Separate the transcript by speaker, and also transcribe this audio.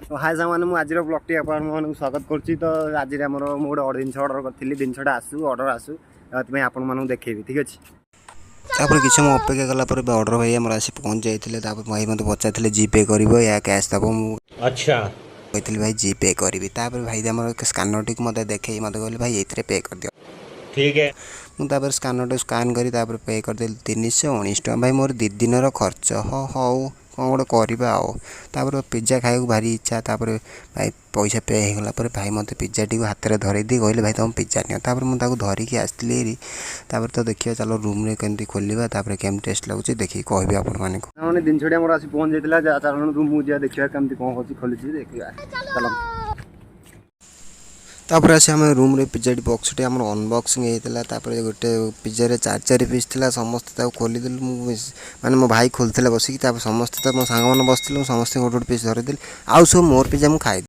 Speaker 1: तो हाय सामान मुझे आज ब्लॉग टी आपको स्वागत करुच्ची। तो आज आम गोटे जिन अर्डर करी जिनसा आसू अर्डर आसू आप देखेबी ठीक अच्छे। तापर किसी मैं अपेक्षा कलापर अर्डर भाई आम आसी पहुँच जाते भाई मत पचारे जीपे कर या कैश दब अच्छा कहती भाई जीपे करी भाई आम स्कानर टी मत देखे मत कहले भाई ये पे कर दियो ठीक है। मुझे स्कानर टी स्कान कर पे करदेली 319 टका भाई मोर 2 दिन खर्च हौ कौन गोटे करवा पिज्जा खाया भारी इच्छा भाई पैसा पे होगा भाई मत पिज्जा टी हाथ में धरई दी कहले भाई तुम पिज्जा निपर मुझे धरिकी आसती तो देखिए चलो रूम रे केमती खोलिया केम टेस्ट लगुच देखिए कहि आपने जिन छुट्टी मोर आसी पहुँच जाता चलो रूम मुझे देखिए कमी कौन हो खोली देखिए चलो। तापर आसी आम रूम रे पिज्जा बक्स टी आम अनबक्सिंग होता गोटे पिज्जा 4 पीस था समस्ते खोलीदेलु माने मो भाई खोलते बसिक समस्ते तो मो सांग मैंने बसते समस्त गोटे गोटे पीस धरदेली आउ सब मोर पिज्जा मुझे खाई।